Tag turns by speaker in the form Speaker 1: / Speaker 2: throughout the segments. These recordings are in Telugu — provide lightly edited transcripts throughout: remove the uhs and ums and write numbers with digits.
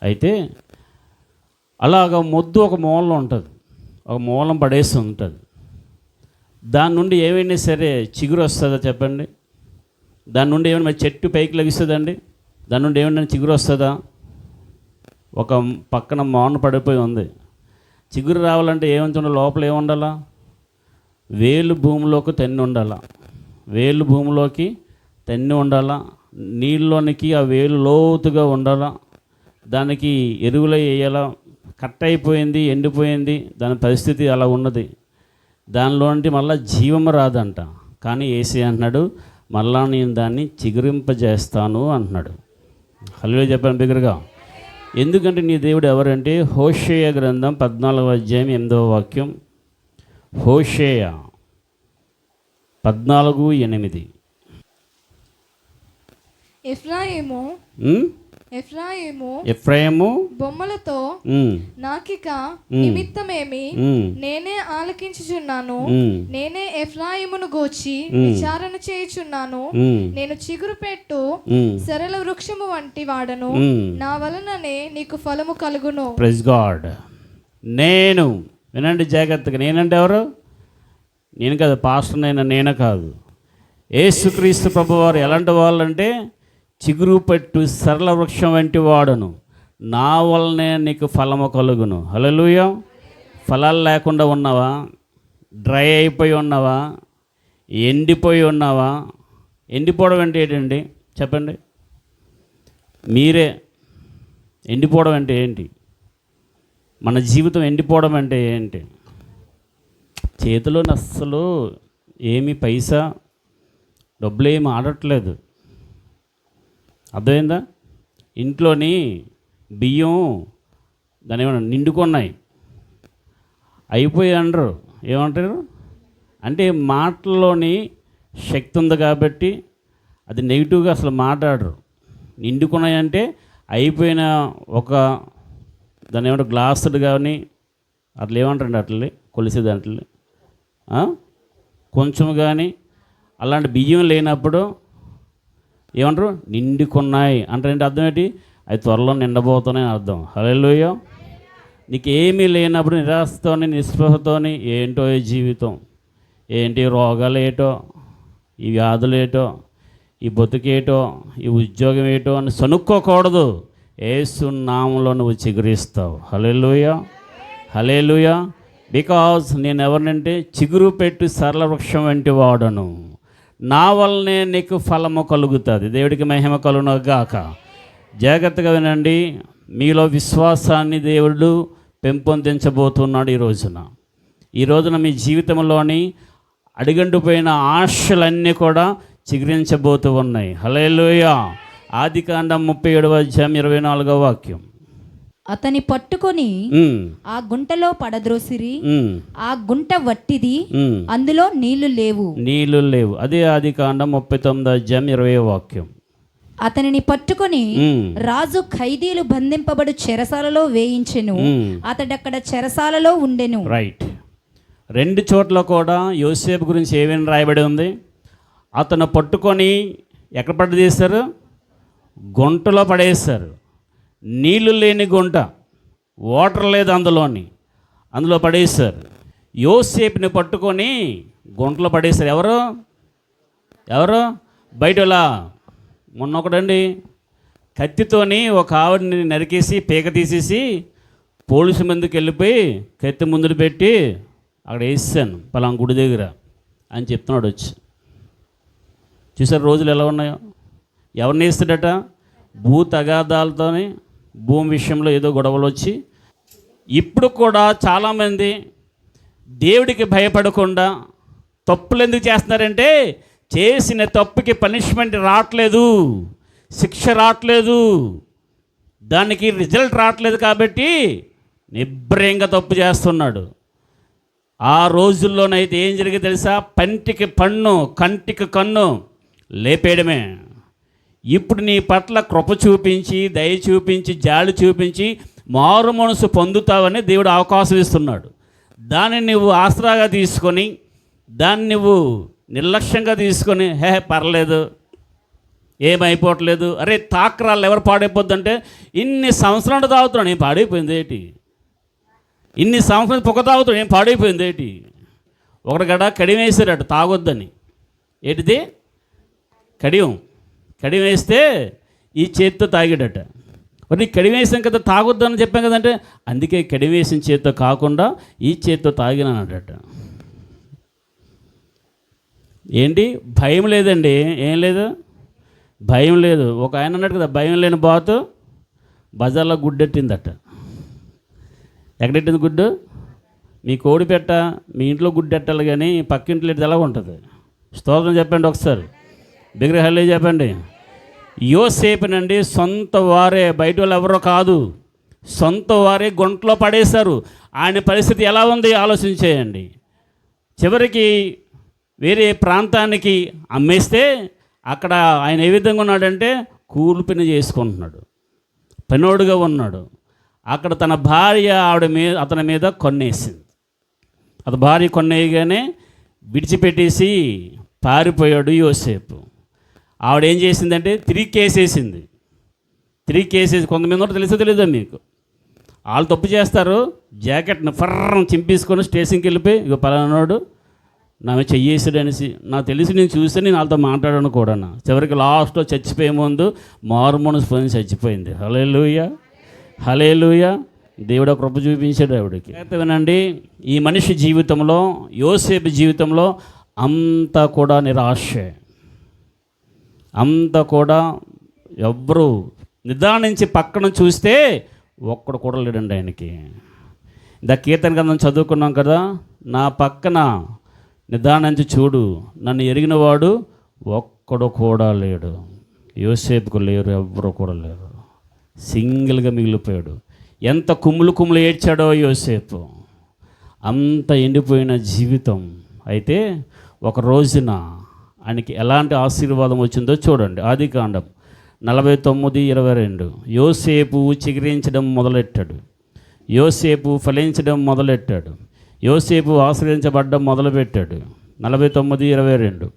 Speaker 1: అయితే అలాగ మొద్దు ఒక మూలలో ఉంటుంది, ఒక మూలం పడేసి ఉంటుంది. దాని నుండి ఏమైనా సరే చిగురు వస్తుందా చెప్పండి? దాని నుండి ఏమైనా చెట్టు పైకి లభిస్తుందండి? దాని నుండి ఏమైనా చిగురు వస్తుందా? ఒక పక్కన మౌన పడిపోయి ఉంది. చిగురు రావాలంటే ఏమంటుండ లోపల ఏముండాలా? వేలు భూమిలోకి తన్ని ఉండాలా, వేలు భూమిలోకి తన్ని ఉండాలా, నీళ్ళలోనికి ఆ వేలు లోతుగా ఉండాలా, దానికి ఎరువులు వేయాలా. కట్ అయిపోయింది, ఎండిపోయింది, దాని పరిస్థితి అలా ఉన్నది. దానిలో నుండి మళ్ళీ జీవము రాదంట. కానీ యేసయ్య అంటున్నాడు, మళ్ళా నేను దాన్ని చిగురింపజేస్తాను అంటున్నాడు. హల్లెలూయా చెప్పండి బిగ్గరగా. ఎందుకంటే నీ దేవుడు ఎవరంటే, హోషేయ గ్రంథం 14వ అధ్యాయం 8వ వాక్యం. హోషేయ 14:8. ఎఫ్రాయిము
Speaker 2: బొమ్మలతో నాకిక నిమిత్తమేమి, నేనే ఆలకించుచున్నాను, నేనే ఎఫ్రాయిమును గూర్చి విచారణ చేయుచున్నాను. నేను చిగురు పెట్టు సరళ వృక్షము వంటి వాడను, నా వలననే నీకు ఫలము కలుగును.
Speaker 1: Praise God. నేను, వినండి జాగ్రత్తగా, నేనంటే ఎవరు? నేను కాదు, పాస్టర్ అయినా నేనే కాదు. యేసుక్రీస్తు ప్రభువారు ఎలాంటి వాళ్ళంటే, చిగురు పెట్టు సరళ వృక్షం వంటి వాడను, నా వల్లనే నీకు ఫలము కలుగును. హల్లెలూయా. ఫలాలు లేకుండా ఉన్నావా? డ్రై అయిపోయి ఉన్నావా? ఎండిపోయి ఉన్నావా? ఎండిపోవడం అంటే ఏంటండి చెప్పండి? మీరే. ఎండిపోవడం అంటే ఏంటి? మన జీవితం ఎండిపోవడం అంటే ఏంటి? చేతిలో అస్సలు ఏమి పైసా డబ్బులు ఏమి ఆడట్లేదు. అర్థమైందా? ఇంట్లోని బియ్యం దాని ఏమన్నా నిండుకున్నాయి, అయిపోయి అనరు. ఏమంటారు అంటే, మాటల్లోని శక్తి ఉంది కాబట్టి అది నెగిటివ్గా అసలు మాట్లాడరు. నిండుకున్నాయంటే అయిపోయిన ఒక దాని ఏమంటారు గ్లాసులు కానీ అట్లా ఏమంటారండి, అట్లే కొలిసే దాంట్లో కొంచెం కానీ అలాంటి బియ్యం లేనప్పుడు ఏమంటారు? నిండుకున్నాయి అంటారంటే అర్థం ఏంటి? అవి త్వరలో నిండబోతున్నాయి అర్థం. హల్లెలూయా. నీకు ఏమీ లేనప్పుడు నిరాశతోని నిస్పృహతోని ఏంటో ఈ జీవితం, ఏంటి రోగాలు ఏటో, ఈ వ్యాధులు ఏటో, ఈ బతుకేటో, ఈ ఉద్యోగం ఏటో అని సనుక్కోకూడదు. యేసు నామములో నువ్వు చిగురిస్తావు. హల్లెలూయా, హల్లెలూయా. బికాజ్ నేను ఎవరినంటే, చిగురు పెట్టు సరళ వృక్షం వంటి వాడను, నా వల్లనే నీకు ఫలము కలుగుతుంది. దేవుడికి మహిమ కలుగును గాక. జాగ్రత్తగా వినండి. మీలో విశ్వాసాన్ని దేవుడు పెంపొందించబోతున్నాడు ఈ రోజున మీ జీవితంలోని అడిగంటుపోయిన ఆశలన్నీ కూడా చిగురించబోతూ ఉన్నాయి. హల్లెలూయా. ఆదికాండం 37వ అధ్యాయం 24వ వాక్యం.
Speaker 3: అతని పట్టుకొని ఆ గుంటలో పడద్రోసిరి, ఆ గుంట వట్టిది, అందులో నీళ్లు లేవు. అదే ఆదికాండం 39వ అధ్యాయం 20వ వాక్యం. అతనిని పట్టుకొని రాజు ఖైదీలు బంధింపబడు చెరసాలలో వేయించెను, అతడక్కడ చెరసాలలో ఉండెను.
Speaker 1: రైట్. రెండు చోట్ల కూడా యోసేపు గురించి ఏమేమి రాయబడి ఉంది? అతను పట్టుకొని ఎక్కడ పడదీశారు? గుంటలో పడేశారు. నీళ్లు లేని గుంట, వాటర్ లేదు అందులో పడేశారు. యోసేపుని పట్టుకొని గుంటలో పడేశారు. ఎవరు? బయటలా. మొన్నొకడండి కత్తితోని ఒక ఆవిడని నరికేసి పీక తీసేసి పోలీసు ముందుకు వెళ్ళిపోయి కత్తి ముందు పెట్టి అక్కడ వేసాను పలానా గుడి దగ్గర అని చెప్తున్నాడు వచ్చి. చూసారు రోజులు ఎలా ఉన్నాయో? ఎవరిని వేస్తాడట? భూ తగాదాలతోని భూమి విషయంలో ఏదో గొడవలు వచ్చి, ఇప్పుడు కూడా చాలామంది దేవుడికి భయపడకుండా తప్పులు ఎందుకు చేస్తున్నారంటే, చేసిన తప్పుకి పనిష్మెంట్ రావట్లేదు, శిక్ష రావట్లేదు, దానికి రిజల్ట్ రావట్లేదు కాబట్టి నిబ్బరంగా తప్పు చేస్తున్నాడు. ఆ రోజుల్లోనైతే ఏం జరిగింది తెలుసా? పంటికి పన్ను, కంటికి కన్ను లేపేయడమే. ఇప్పుడు నీ పట్ల కృప చూపించి, దయ చూపించి, జాలి చూపించి మారు మనసు పొందుతావని దేవుడు అవకాశం ఇస్తున్నాడు. దాన్ని నువ్వు ఆసరాగా తీసుకొని, దాన్ని నువ్వు నిర్లక్ష్యంగా తీసుకొని పర్లేదు ఏమైపోవట్లేదు. అరే తాకరాళ్ళు ఎవరు పాడైపోద్దంటే ఇన్ని సంవత్సరాలు తాగుతున్నాడు, ఏం పాడైపోయింది ఏంటి? ఇన్ని సంవత్సరాలు పొగ తాగుతున్నాడు, ఏం పాడైపోయింది ఏంటి? ఒకటి గడ కడియం వేసారట తాగొద్దని. ఏంటిది? కడియం వేస్తే ఈ చేతితో తాగాడట. మరి కడియం వేసాం కదా తాగొద్దని చెప్పాం కదంటే, అందుకే కడియం వేసిన చేతితో కాకుండా ఈ చేతితో తాగినానట. ఏంటి? భయం లేదండి. ఏం లేదు, భయం లేదు. ఒక ఆయన అన్నాడు కదా, భయం లేని బాతు బజార్లో గుడ్డెట్టిందట. ఎక్కడెట్టింది గుడ్డు? మీ కోడి పెట్ట మీ ఇంట్లో గుడ్డెట్టాలి కానీ పక్కింట్లో ఎలా ఉంటుంది? స్తోత్రం చెప్పండి ఒకసారి, బిగ్గరగా హల్లెలూయా చెప్పండి. యోసేపునండి సొంత వారే, బయట వాళ్ళు ఎవరో కాదు, సొంత వారే గుంటలో పడేశారు. ఆయన పరిస్థితి ఎలా ఉంది ఆలోచించేయండి. చివరికి వేరే ప్రాంతానికి అమ్మేస్తే అక్కడ ఆయన ఏ విధంగా ఉన్నాడంటే కూలి పని చేసుకుంటున్నాడు, పనోడుగా ఉన్నాడు. అక్కడ తన భార్య అతని మీద కొన్నేసింది. అతని భార్య కొన్నేయగానే విడిచిపెట్టేసి పారిపోయాడు యోసేపు. ఆవిడ ఏం చేసిందంటే తిరిగి కేసేసింది. కొంతమంది తెలుసో తెలీదా మీకు? వాళ్ళు తప్పు చేస్తారు, జాకెట్ని ఫర్రం చింపేసుకొని స్టేషన్కి వెళ్ళిపోయి ఇక పలానాడు నా చెయ్యేసాడు అనేసి నాకు తెలిసి నేను చూస్తే నేను వాళ్ళతో మాట్లాడాను కూడా. చివరికి లాస్ట్లో చచ్చిపోయే ముందు మారుమనసు పొంది చచ్చిపోయింది. హల్లెలూయా. దేవుడు కృప చూపించాడు ఆవిడకి. వినండి, ఈ మనిషి జీవితంలో, యోసేపు జీవితంలో అంతా కూడా నిరాశే, అంతా కూడా ఎవ్వరు నిదానించి పక్కన చూస్తే ఒక్కడు కూడా లేడండి ఆయనకి. కీర్తన గ్రంథం చదువుకున్నాం కదా, నా పక్కన నిదానించి చూడు, నన్ను ఎరిగినవాడు ఒక్కడు కూడా లేడు. యోసేపుకు లేరు, ఎవ్వరు కూడా లేరు, సింగిల్గా మిగిలిపోయాడు. ఎంత కుమ్ములు ఏడ్చాడో యోసేపు, అంత ఎండిపోయిన జీవితం. అయితే ఒక రోజున ఆయనకి ఎలాంటి ఆశీర్వాదం వచ్చిందో చూడండి. ఆదికాండం 49:22. యోసేపు చిగురించడం మొదలెట్టాడు, యోసేపు ఫలించడం మొదలెట్టాడు, యోసేపు ఆశ్రయించబడ్డం మొదలుపెట్టాడు. 49:22.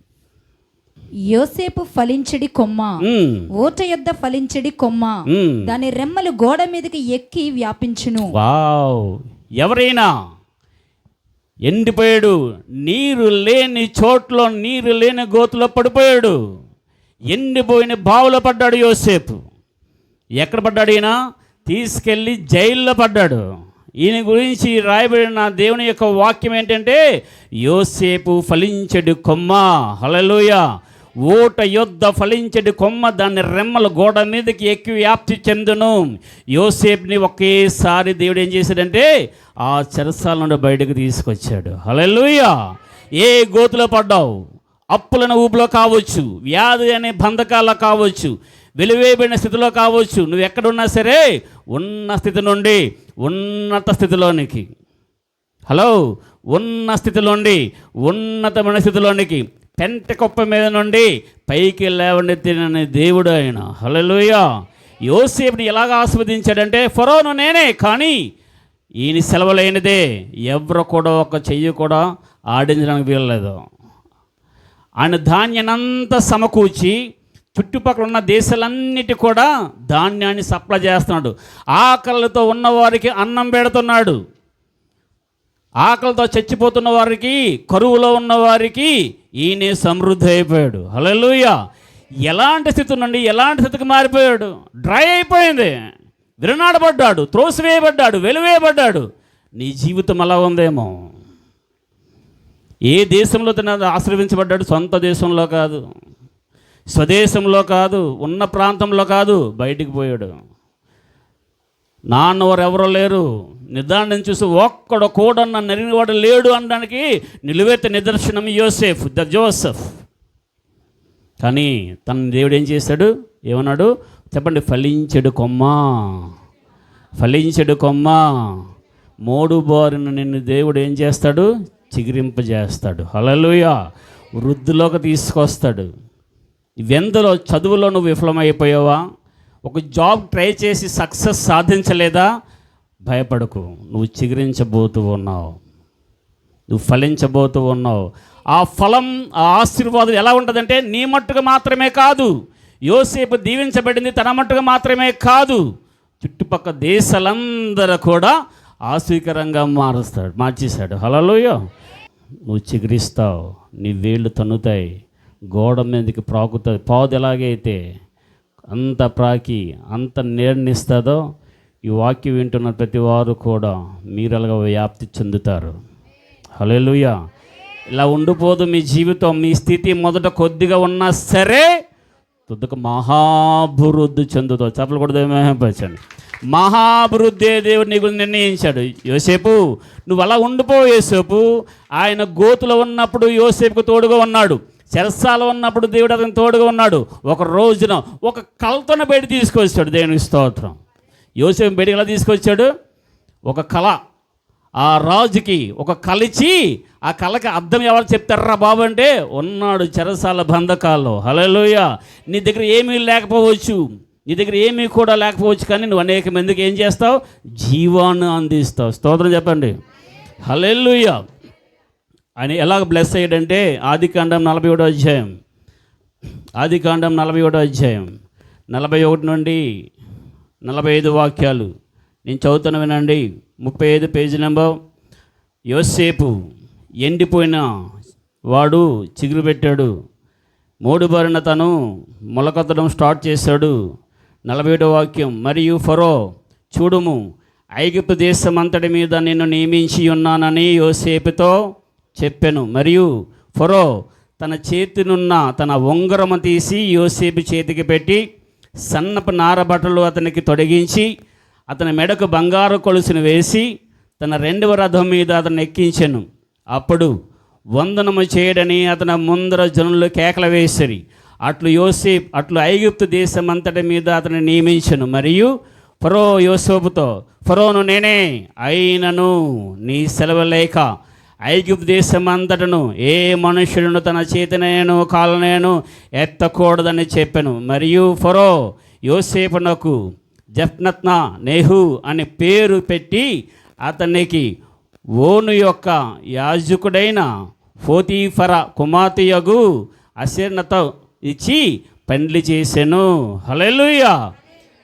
Speaker 3: యోసేపు ఫలించడి కొమ్మ, ఓట యొద్ద ఫలించడి కొమ్మ, దాని రెమ్మలు గోడ మీదకి ఎక్కి వ్యాపించును.
Speaker 1: వావ్! ఎవరైనా ఎండిపోయాడు, నీరు లేని చోట్లో, నీరు లేని గోతులో పడిపోయాడు, ఎండిపోయిన బావులో పడ్డాడు యోసేపు. ఎక్కడ పడ్డాడు ఈయన? తీసుకెళ్ళి జైల్లో పడ్డాడు. ఈయన గురించి రాయబడిన దేవుని యొక్క వాక్యం ఏంటంటే, యోసేపు ఫలించెడు కొమ్మ. హల్లెలూయా. ఓట యొద్ద ఫలించెడు కొమ్మ, దాని రెమ్మల గోడ మీదకి ఎక్కి వ్యాప్తి చెందును. యోసేపుని ఒకేసారి దేవుడు ఏం చేశాడంటే ఆ చెరసాల నుండి బయటకు తీసుకొచ్చాడు. హల్లెలూయా. ఏ గోతులో పడ్డావు? అప్పులను ఊపులో కావచ్చు, వ్యాధి అనే బంధకాల్లో కావచ్చు, వెలివేయబడిన స్థితిలో కావచ్చు, నువ్వు ఎక్కడున్నా సరే ఉన్న స్థితి నుండి ఉన్నత స్థితిలోనికి, ఉన్న స్థితి నుండి ఉన్నతమైన స్థితిలోనికి, పెంట కుప్ప మీద నుండి పైకి లేవనెత్తిన దేవుడు ఆయన. హల్లెలూయా. యోసేపుని ఎలాగ ఆస్వాదించాడంటే, ఫరోను నేనే, కానీ ఈయన సెలవులైనదే, ఎవరు కూడా ఒక చెయ్యి కూడా ఆడించడానికి వీలలేదు. ఆయన ధాన్యాన్నంతా సమకూర్చి చుట్టుపక్కల ఉన్న దేశాలన్నిటి కూడా ధాన్యాన్ని సప్లై చేస్తున్నాడు. ఆకలితో ఉన్నవారికి అన్నం పెడుతున్నాడు, ఆకలితో చచ్చిపోతున్న వారికి, కరువులో ఉన్నవారికి ఈయనే సమృద్ధి అయిపోయాడు. హల్లెలూయా. ఎలాంటి స్థితి నుండి ఎలాంటి స్థితికి మారిపోయాడు? డ్రై అయిపోయింది, విరనాడబడ్డాడు, త్రోసివేయబడ్డాడు, వెలివేయబడ్డాడు. నీ జీవితం అలా ఉందేమో. ఏ దేశంలో తన ఆశ్రయించబడ్డాడు? సొంత దేశంలో కాదు, స్వదేశంలో కాదు, ఉన్న ప్రాంతంలో కాదు, బయటికి పోయాడు. నాన్నవారు ఎవరో లేరు. నిదానం చూసి ఒక్కడు కూడా నన్ను ఎరిగినవాడు లేడు అనడానికి నిలువెత్త నిదర్శనం యోసేఫ్, జోసెఫ్. కానీ తన దేవుడు ఏం చేశాడు? ఏమన్నాడు చెప్పండి? ఫలించెడు కొమ్మ, ఫలించెడు కొమ్మ. మోడు బారిన నిన్ను దేవుడు ఏం చేస్తాడు? చిగురింపజేస్తాడు. హల్లెలూయా. వృద్ధిలోకి తీసుకొస్తాడు. ఇవెందులో? చదువులో నువ్వు విఫలమైపోయావా? ఒక జాబ్ ట్రై చేసి సక్సెస్ సాధించలేదా? భయపడకు, నువ్వు చిగురించబోతూ ఉన్నావు, నువ్వు ఫలించబోతూ ఉన్నావు. ఆ ఫలం, ఆ ఆశీర్వాదం ఎలా ఉంటుందంటే నీ మట్టుకు మాత్రమే కాదు, యోసేపు దీవించబడింది తన మట్టుగా మాత్రమే కాదు, చుట్టుపక్కల దేశాలందరూ కూడా ఆశ్చర్యకరంగా మార్చేశాడు. హల్లెలూయా. నువ్వు చిగురిస్తావు, నీ వేళ్ళు తన్నుతాయి, గోడ మీదకి ప్రాకుతుంది. పాదు ఎలాగైతే అంత ప్రాకి అంత నేర్నిస్తుందో, ఈ వాక్యం వింటున్న ప్రతి వారు కూడా మీరు అలాగా వ్యాప్తి చెందుతారు. హల్లెలూయా. ఇలా ఉండిపోదు మీ జీవితం. మీ స్థితి మొదట కొద్దిగా ఉన్నా సరే తుదకు మహాభివృద్ధి చెందుతావు. చెప్పలు కూడా మేమపరచండి. మహాభివృద్ధి దేవుడు నీకు నిర్ణయించాడు. యోసేపు నువ్వు అలా ఉండిపోవు. యోసేపు ఆయన గోతులో ఉన్నప్పుడు యోసేపుకు తోడుగా ఉన్నాడు, చెరసాల ఉన్నప్పుడు దేవుడు అతనికి తోడుగా ఉన్నాడు. ఒక రోజున ఒక కళతోనే బయట తీసుకొచ్చాడు. దేవునికి స్తోత్రం. యోసేపు బయటికి ఎలా తీసుకొచ్చాడు? ఒక కళ, ఆ రాజుకి ఒక కళిచ్చి, ఆ కళకి అర్థం ఎవరు చెప్తారా బాబు అంటే, ఉన్నాడు చెరసాల బంధకాల్లో. హల్లెలూయా. నీ దగ్గర ఏమీ లేకపోవచ్చు, నీ దగ్గర ఏమీ కూడా లేకపోవచ్చు, కానీ నువ్వు అనేక మందికి ఏం చేస్తావు? జీవాన్ని అందిస్తావు. స్తోత్రం చెప్పండి. హల్లెలూయా. ఆయన ఎలాగ బ్లెస్ అయ్యాడంటే ఆదికాండం 41వ అధ్యాయం, ఆదికాండం 41వ అధ్యాయం 41 నుండి 45 వాక్యాలు నేను చదువుతాను, వినండి. 35 పేజీ నెంబర్. యోసేపు ఎండిపోయిన వాడు చిగురు పెట్టాడు, మూడుబారిన తను మొలకెత్తడం స్టార్ట్ చేశాడు. 47వ వాక్యం. మరియు ఫరో చూడుము, ఐగుప్తు దేశం అంతటి మీద నిన్ను నియమించి ఉన్నానని యోసేపుతో చెప్పాను. మరియు ఫరో తన చేతినున్న తన ఉంగరము తీసి యోసేపు చేతికి పెట్టి సన్నపు నారబట్టలు అతనికి తొడిగించి అతని మెడకు బంగారు కొలుసును వేసి తన 2వ రథం మీద అతను ఎక్కించెను. అప్పుడు వందనము చేయడని అతని ముందర జనులు కేకలు వేసిరి. అట్లు ఐగుప్తు దేశం అంతటి మీద అతను నియమించెను. మరియు ఫరో యోసేపుతో, ఫరోను నేనే అయినను నీ సెలవు లేక ఐగుప్తు దేశం అంతటను ఏ మనుషులను తన చేతినేను కాలనేను ఎత్తకూడదని చెప్పాను. మరియు ఫరో యోసేపునకు జఫ్నత్నా నేహు అని పేరు పెట్టి అతనికి ఓను యొక్క యాజకుడైన పోతీఫర కుమార్తెయగు అశీర్నతో ఇచ్చి పెండ్లి చేసెను. హల్లెలూయా.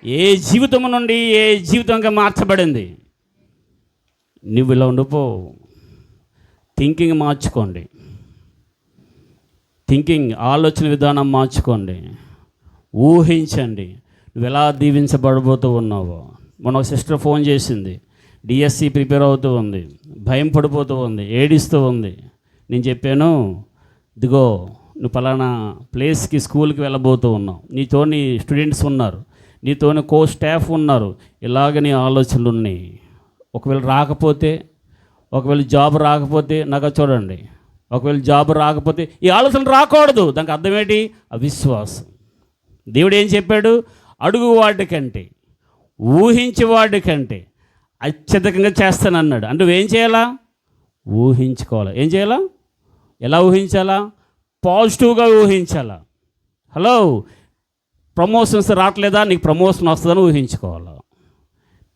Speaker 1: ఏ జీవితం నుండి ఏ జీవితంగా మార్చబడింది. నువ్వు ఇలా ఉండిపో. థింకింగ్ మార్చుకోండి, ఆలోచన విధానం మార్చుకోండి, ఊహించండి నువ్వు ఎలా దీవించబడబోతూ ఉన్నావో. మొన్న ఒక సిస్టర్ ఫోన్ చేసింది, డిఎస్సి ప్రిపేర్ అవుతూ ఉంది, భయం పడిపోతూ ఉంది, ఏడుస్తూ ఉంది. నేను చెప్పాను, ఇదిగో నువ్వు పలానా ప్లేస్కి స్కూల్కి వెళ్ళబోతూ ఉన్నావు, నీతోని స్టూడెంట్స్ ఉన్నారు, నీతోని కో స్టాఫ్ ఉన్నారు, ఇలాగ నీ ఆలోచనలు ఉన్నాయి. ఒకవేళ జాబ్ రాకపోతే నాకు చూడండి, ఒకవేళ జాబ్ రాకపోతే ఈ ఆలోచన రాకూడదు. దానికి అర్థం ఏంటి? అవిశ్వాసం. దేవుడు ఏం చెప్పాడు? అడుగు వాడి కంటే ఊహించే వాడి కంటే అత్యధికంగా చేస్తానన్నాడు. అంటే నువ్వేం చేయాలా? ఊహించుకోవాలి. ఏం చేయాలా? ఎలా ఊహించాలా? పాజిటివ్గా ఊహించాలా. హలో, ప్రమోషన్స్ రావట్లేదా? నీకు ప్రమోషన్ వస్తుందని ఊహించుకోవాలా.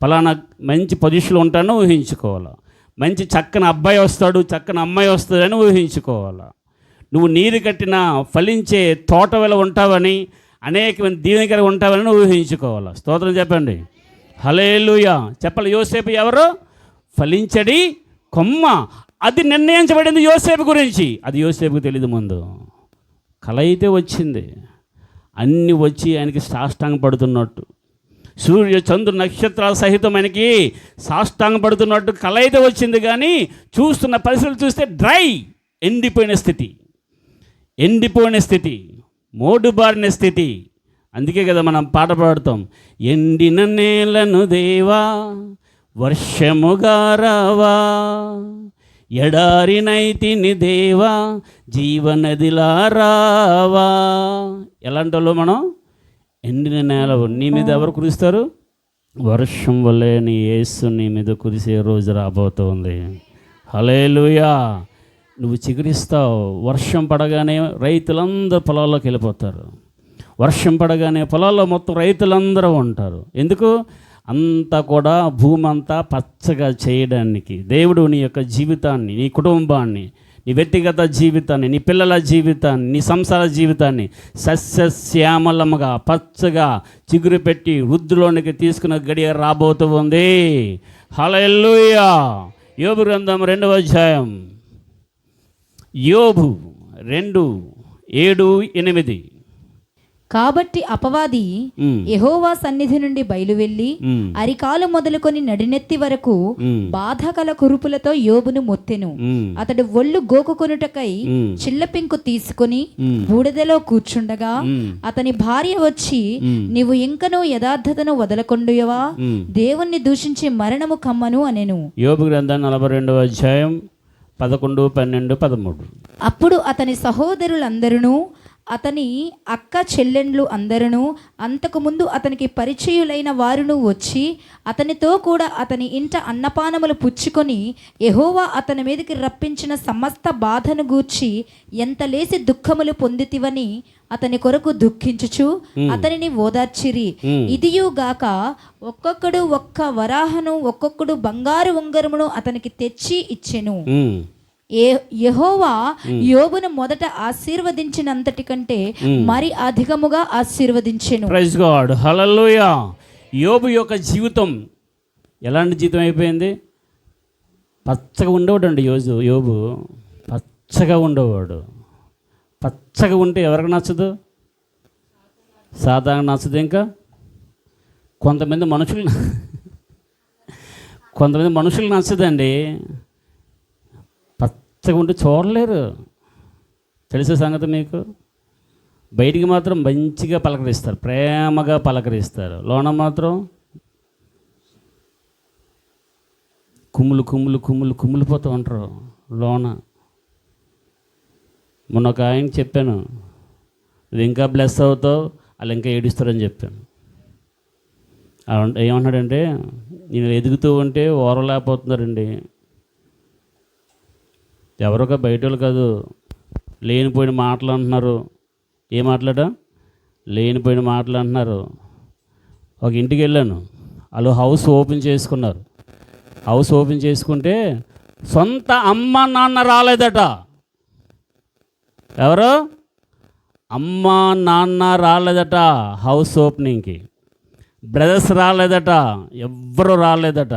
Speaker 1: పలానా మంచి పొజిషన్లో ఉంటానని ఊహించుకోవాలా. మంచి చక్కని అబ్బాయి వస్తాడు, చక్కని అమ్మాయి వస్తుందని ఊహించుకోవాలా. నువ్వు నీరు కట్టిన ఫలించే తోట వల్ల ఉంటావని, అనేకమైన దీవెనకరంగా ఉంటావని ఊహించుకోవాలా. స్తోత్రం చెప్పండి. హల్లెలూయా. చెప్పాలి. యోసేపు ఎవరు? ఫలించడి కొమ్మ. అది నిర్ణయించబడింది యోసేపు గురించి. అది యోసేపుకు తెలియదు ముందు. కల అయితే వచ్చింది, అన్నీ వచ్చి ఆయనకి సాష్టాంగ పడుతున్నట్టు, సూర్య చంద్ర నక్షత్రాల సహితం ఆయనకి సాష్టాంగ పడుతున్నట్టు కల అయితే వచ్చింది. కానీ చూస్తున్న పరిస్థితులు చూస్తే ఎండిపోయిన స్థితి, మోడుబారిన స్థితి. అందుకే కదా మనం పాట పాడుతాం, ఎండిన నేలను దేవా వర్షముగా రావా, ఎడారినైతిని దేవా జీవనదిలా రావా. ఎలాంటి వాళ్ళు మనం? ఎండిన నేల. నీ మీద ఎవరు కురుస్తారు? వర్షం వల్లే నీ యేసు నీ మీద కురిసే రోజు రాబోతోంది. హల్లెలూయా. నువ్వు చిగురిస్తావు. వర్షం పడగానే రైతులందరూ పొలాల్లోకి వెళ్ళిపోతారు. వర్షం పడగానే పొలాల్లో మొత్తం రైతులందరూ ఉంటారు. ఎందుకు? అంతా కూడా భూమి అంతా పచ్చగా చేయడానికి దేవుడు నీ యొక్క జీవితాన్ని, నీ కుటుంబాన్ని, నీ వ్యక్తిగత జీవితాన్ని, నీ పిల్లల జీవితాన్ని, నీ సంసార జీవితాన్ని సస్యశ్యామలముగా పచ్చగా చిగురు పెట్టి వృద్ధిలోనికి తీసుకున్న గడియ రాబోతూ ఉంది. హల్లెలూయా. యోబు గ్రంథం 2వ అధ్యాయం, యోబు 2:7-8.
Speaker 3: కాబట్టి అపవాది యెహోవా సన్నిధి నుండి బయలువెళ్ళి అరికాలు మొదలుకొని నడినెత్తి వరకు బాధకల కురుపులతో యోబును మొత్తెను. అతడు ఒళ్ళు గోకుకొనుటకై చిల్లపెంకు తీసుకుని బూడిదలో కూర్చుండగా అతని భార్య వచ్చి, నీవు ఇంకనూ యథార్థతను వదలకొండుయవా? దేవుణ్ణి దూషించి మరణము కమ్మను అనెను.
Speaker 1: యోబు గ్రంథం 42వ అధ్యాయం 11, 12, 13.
Speaker 3: అప్పుడు అతని సహోదరులందరూ, అతని అక్క చెల్లెండ్లు అందరూ, అంతకుముందు అతనికి పరిచయులైన వారును వచ్చి అతనితో కూడా అతని ఇంట అన్నపానములు పుచ్చుకొని యెహోవా అతని మీదకి రప్పించిన సమస్త బాధను గూర్చి ఎంత లేసి దుఃఖములు పొందితివని అతని కొరకు దుఃఖించుచు అతనిని ఓదార్చిరి. ఇదియుగాక ఒక్కొక్కడు ఒక్క వరాహను, ఒక్కొక్కడు బంగారు ఉంగరమును అతనికి తెచ్చి ఇచ్చెను. యెహోవా యోబును మొదట ఆశీర్వదించినంతటి కంటే మరి అధికముగా ఆశీర్వదించెను.
Speaker 1: Praise God. హల్లెలూయా. యోబు యొక్క జీవితం ఎలాంటి జీవితం అయిపోయింది? పచ్చగా ఉండేవాడు అండి. యోబు పచ్చగా ఉండేవాడు. పచ్చగా ఉంటే ఎవరికి నచ్చదు? సాధారణ నచ్చదు. ఇంకా కొంతమంది మనుషులు నచ్చదండి. పచ్చగా ఉంటే చూడలేరు. తెలిసే సంగతి మీకు. బయటికి మాత్రం మంచిగా పలకరిస్తారు, ప్రేమగా పలకరిస్తారు. లోన మాత్రం కుమ్ములిపోతూ ఉంటారు లోన. మొన్న ఒక ఆయనకి చెప్పాను, నువ్వు ఇంకా బ్లెస్ అవుతావు, వాళ్ళు ఇంకా ఏడుస్తారని చెప్పాను. ఏమన్నాడంటే, నేను ఎదుగుతూ ఉంటే ఓరలేకపోతున్నారండి. ఎవరొక బయట వాళ్ళు కాదు, లేనిపోయిన మాటలు అంటున్నారు. ఏ మాట్లాడా? లేనిపోయిన మాటలు అంటున్నారు. ఒక ఇంటికి వెళ్ళాను, వాళ్ళు హౌస్ ఓపెన్ చేసుకున్నారు. హౌస్ ఓపెన్ చేసుకుంటే సొంత అమ్మ నాన్న రాలేదట. ఎవరు? అమ్మ నాన్న రాలేదట హౌస్ ఓపెనింగ్కి. బ్రదర్స్ రాలేదట, ఎవ్వరు రాలేదట,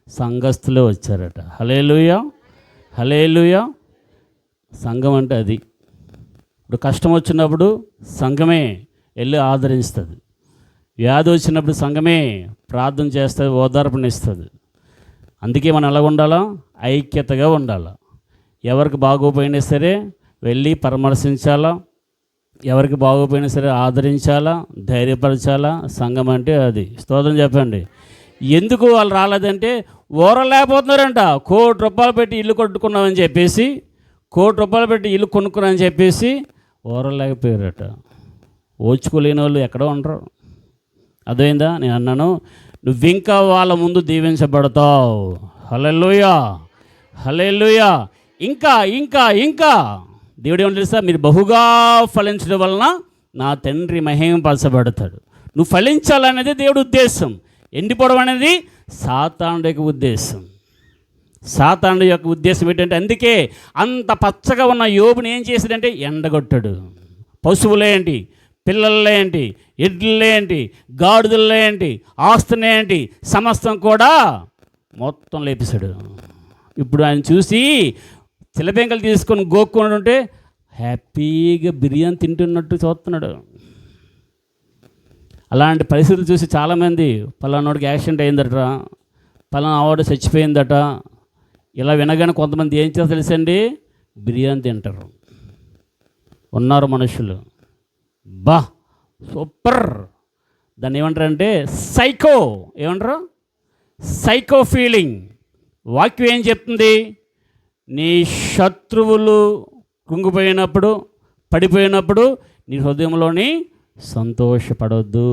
Speaker 1: సంఘస్థులే వచ్చారట. హల్లెలూయా, హల్లెలూయా. సంఘం అంటే అది. ఇప్పుడు కష్టం వచ్చినప్పుడు సంఘమే వెళ్ళి ఆదరిస్తుంది. వ్యాధి వచ్చినప్పుడు సంఘమే ప్రార్థన చేస్తుంది, ఓదార్పునిస్తుంది. అందుకే మనం ఎలా ఉండాలా? ఐక్యతగా ఉండాలా. ఎవరికి బాగోపోయినా సరే వెళ్ళి పరామర్శించాలా, ఎవరికి బాగోపోయినా సరే ఆదరించాలా, ధైర్యపరచాలా. సంఘం అంటే అది. స్తోత్రం చెప్పండి. ఎందుకు వాళ్ళు రాలేదంటే ఓరలేకపోతున్నారంట. ₹1,00,00,000 పెట్టి ఇల్లు కొట్టుకున్నామని చెప్పేసి, ₹1,00,00,000 పెట్టి ఇల్లు కొనుక్కున్నామని చెప్పేసి ఓరలేకపోయారట. ఓచుకోలేని వాళ్ళు ఎక్కడో ఉండరు. అర్థమైందా? నేను అన్నాను, నువ్వు ఇంకా వాళ్ళ ముందు దీవించబడతావు. హల్లెలూయా, హల్లెలూయా. ఇంకా ఇంకా ఇంకా దేవుడు ఏమని తెలుసా? మీరు బహుగా ఫలించడం వలన నా తండ్రి మహిమపరచబడతాడు. నువ్వు ఫలించాలనేది దేవుడి ఉద్దేశం. ఎండిపోవడం అనేది సాతానుడి యొక్క ఉద్దేశం. సాతానుడి యొక్క ఉద్దేశం ఏంటంటే, అందుకే అంత పచ్చగా ఉన్న యోబుని ఏం చేశాడంటే ఎండగొట్టాడు. పశువులేంటి, పిల్లలేంటి, ఎడ్లేంటి, గాడిదలేంటి, ఆస్తులేంటి, సమస్తం కూడా మొత్తం లేపేశాడు. ఇప్పుడు ఆయన చూసి చిలబెంకలు తీసుకొని గోక్కొని ఉంటే హ్యాపీగా బిర్యానీ తింటున్నట్టు చూస్తున్నాడు. అలాంటి పరిస్థితులు చూసి చాలామంది పలానాడికి యాక్సిడెంట్ అయిందట, పలానా ఆవిడ చచ్చిపోయిందట, ఇలా వినగానే కొంతమంది ఏం చేస్తారు తెలుసండి? బిర్యానీ తింటారు. ఉన్నారు మనుషులు. బా సూపర్. దాన్ని ఏమంటారంటే సైకో. ఏమంటారు? Psycho feeling. వాక్యం ఏం చెప్తుంది? నీ శత్రువులు కృంగిపోయినప్పుడు, పడిపోయినప్పుడు నీ హృదయంలోని సంతోషపడొద్దు.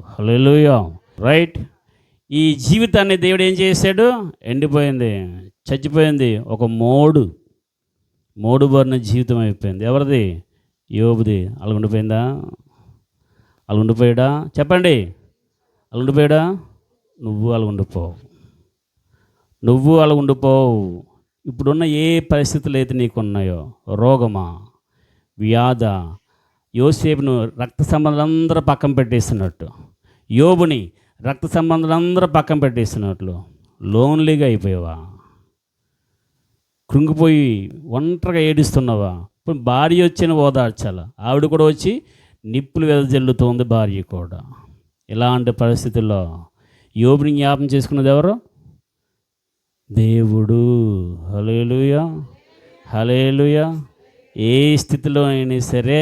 Speaker 1: హల్లెలూయా. రైట్. ఈ జీవితాన్ని దేవుడు ఏం చేశాడు? ఎండిపోయింది, చచ్చిపోయింది. ఒక మోడు బారిన జీవితం అయిపోయింది. ఎవరిది? యోబుది. అలా ఉండిపోయిందా? అలా ఉండిపోయాడా? చెప్పండి. అలా ఉండిపోయాడా? నువ్వు అలా ఉండిపోవు. ఇప్పుడున్న ఏ పరిస్థితులు అయితే నీకున్నాయో, రోగమా, వ్యాధ, యోసేపును రక్త సంబంధాలందరూ పక్కన పెట్టేస్తున్నట్టు, యోబుని రక్త సంబంధాలందరూ పక్కన పెట్టేస్తున్నట్లు లోన్లీగా అయిపోయావా? కృంగిపోయి ఒంటరిగా ఏడుస్తున్నావా? ఇప్పుడు భార్య వచ్చిన ఓదార్చాల, ఆవిడ కూడా వచ్చి నిప్పులు వెదజల్లుతోంది, భార్య కూడా. ఇలాంటి పరిస్థితుల్లో యోబుని జ్ఞాపం చేసుకున్నది ఎవరు? దేవుడు. హల్లెలూయా, హల్లెలూయా. ఏ స్థితిలో అయినా సరే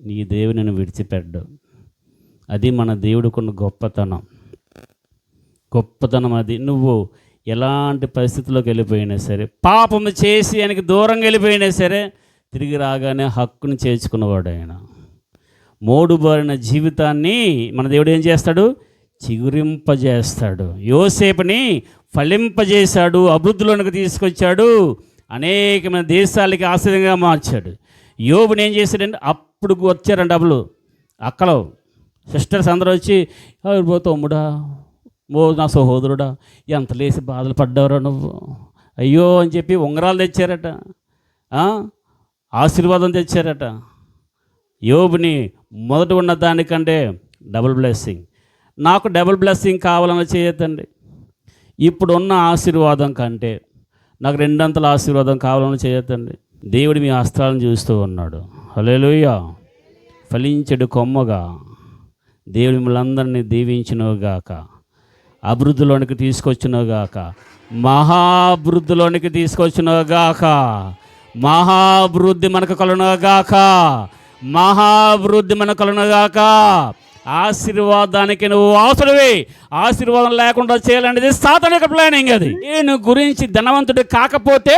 Speaker 1: నీ దేవుని విడిచిపెట్టు. అది మన దేవుడికున్న గొప్పతనం. అది. నువ్వు ఎలాంటి పరిస్థితుల్లోకి వెళ్ళిపోయినా సరే, పాపము చేసి ఆయనకి దూరంగా వెళ్ళిపోయినా సరే, తిరిగి రాగానే హక్కుని చేర్చుకున్నవాడు ఆయన. మోడుబారిన జీవితాన్ని మన దేవుడు ఏం చేస్తాడు? చిగురింపజేస్తాడు. యోసేపుని ఫలింపజేశాడు, అభివృద్ధిలోనికి తీసుకొచ్చాడు, అనేకమైన దేశాలకి ఆశ్రయంగా మార్చాడు. యోబుని ఏం చేశాడంటే, అప్పుడు వచ్చారండి డబ్బులు, అక్కలో సిస్టర్స్ అందరూ వచ్చి, తమ్ముడా, నా సహోదరుడా, ఎంత లేసి బాధలు పడ్డావురా నువ్వు, అయ్యో అని చెప్పి ఉంగరాలు తెచ్చారట, ఆశీర్వాదం తెచ్చారట. యోబుని మొదట ఉన్న దానికంటే డబుల్ బ్లెస్సింగ్. నాకు డబుల్ బ్లెస్సింగ్ కావాలని చేయొద్దండి. ఇప్పుడున్న ఆశీర్వాదం కంటే నాకు రెండంతల ఆశీర్వాదం కావాలని చేయొద్దండి. దేవుడు మీ హస్తాలను చూస్తూ ఉన్నాడు. హల్లెలూయా. ఫలించెడు కొమ్మగా దేవుడు మిమ్మల్ని అందరినీ దీవించునుగాక, అభివృద్ధిలోనికి తీసుకొచ్చునుగాక, మహాభివృద్ధిలోనికి తీసుకొచ్చునుగాక. మహాభివృద్ధి మనకు కలుగునుగాక, మహాభివృద్ధి మనకు కలుగునుగాక. ఆశీర్వాదానికి నువ్వు అవసరమే. ఆశీర్వాదం లేకుండా చేయాలనేది సాతాను యొక్క ప్లానింగ్. అది నేను గురించి ధనవంతుడు కాకపోతే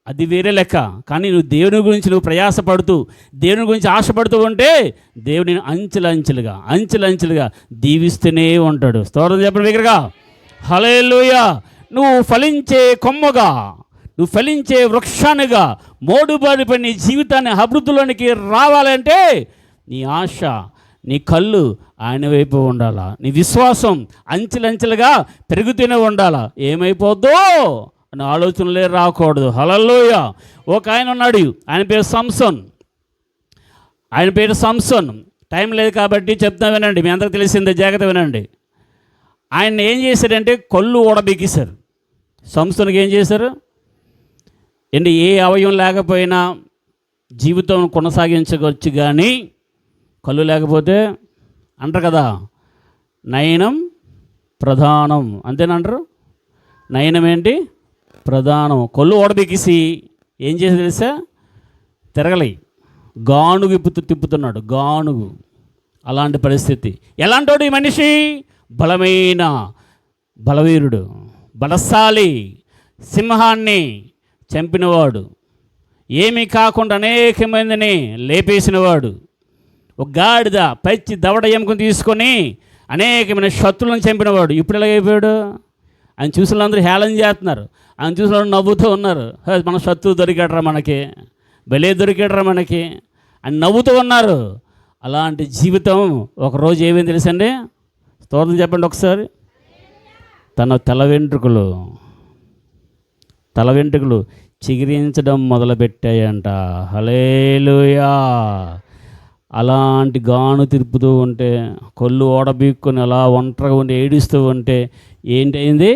Speaker 1: అది వేరే లెక్క. కానీ నువ్వు దేవుని గురించి నువ్వు ప్రయాసపడుతూ, దేవుని గురించి ఆశపడుతూ ఉంటే దేవుడిని అంచెలంచెలుగా దీవిస్తూనే ఉంటాడు. స్తోత్రం చెప్పండి దగ్గరగా. హల్లెలూయా. నువ్వు ఫలించే కొమ్మగా, నువ్వు ఫలించే వృక్షానిగా, మోడుబారిపై నీ జీవితాన్ని అభివృద్ధిలోనికి రావాలంటే నీ ఆశ, నీ కళ్ళు ఆయన వైపు ఉండాలా. నీ విశ్వాసం అంచెలంచెలుగా పెరుగుతూనే ఉండాలా. ఏమైపోద్దో అని ఆలోచనలే రాకూడదు. హల్లెలూయా. ఒక ఆయన ఉన్నాడు, ఆయన పేరు సంసోన్. టైం లేదు కాబట్టి చెప్తా వినండి, మీ అందరికి తెలిసిందే, జాగ్రత్త వినండి. ఆయన ఏం చేశారంటే కళ్ళు ఊడబెక్కేశారు. సంసోన్కి ఏం చేశారు ఏంటి? ఏ అవయవం లేకపోయినా జీవితం కొనసాగించవచ్చు, కానీ కళ్ళు లేకపోతే అంటారు కదా, నయనం ప్రధానం, అంతేనంటారు. నయనం ఏంటి? ప్రధానం. కళ్ళు ఓడబెక్కిసి ఏం చేసి తెలుసా? తిరగలే, గానుగు తిప్పుతున్నాడు, గానుగు. అలాంటి పరిస్థితి. ఎలాంటోడు ఈ మనిషి? బలవీరుడు, బలశాలి, సింహాన్ని చంపినవాడు, ఏమీ కాకుండా అనేక మందిని లేపేసినవాడు, ఒక గాడిద పచ్చి దవడ ఎముకను తీసుకొని అనేకమైన శత్రువులను చంపినవాడు. ఇప్పుడు ఎలాగైపోయాడు? ఆయన చూసిన అందరూ హేళన చేస్తున్నారు, ఆయన చూసిన నవ్వుతూ ఉన్నారు. మన శత్రువు దొరికాడరా మనకి, బలే దొరికాడరా మనకి అని నవ్వుతూ ఉన్నారు. అలాంటి జీవితం ఒకరోజు ఏమేమి తెలుసండి? స్తోత్రం చెప్పండి ఒకసారి. తన తల వెంట్రుకలు చిగిరించడం మొదలుపెట్టాయంట. హల్లెలూయా. అలాంటి గాను తిరుపుతూ ఉంటే, కళ్ళు ఓడబీక్కుని అలా ఒంటరిగా ఉండి ఏడుస్తూ ఉంటే ఏంటైంది?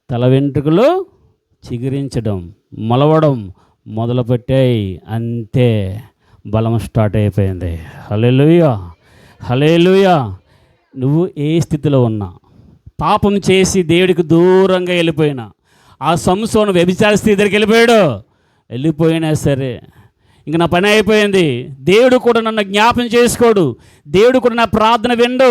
Speaker 1: తల వెంట్రుకలు చిగురించడం, మొలవడం మొదలుపెట్టాయి. అంతే, బలం స్టార్ట్ అయిపోయింది. హల్లెలూయా, హల్లెలూయా. నువ్వు ఏ స్థితిలో ఉన్నా, పాపం చేసి దేవుడికి దూరంగా వెళ్ళిపోయినా, ఆ సంసోను వ్యభిచార స్థితి దగ్గరికి వెళ్ళిపోయినా సరే, ఇంక నా పని అయిపోయింది, దేవుడు కూడా నన్ను జ్ఞాపం చేసుకోడు, దేవుడు కూడా నా ప్రార్థన వినడు,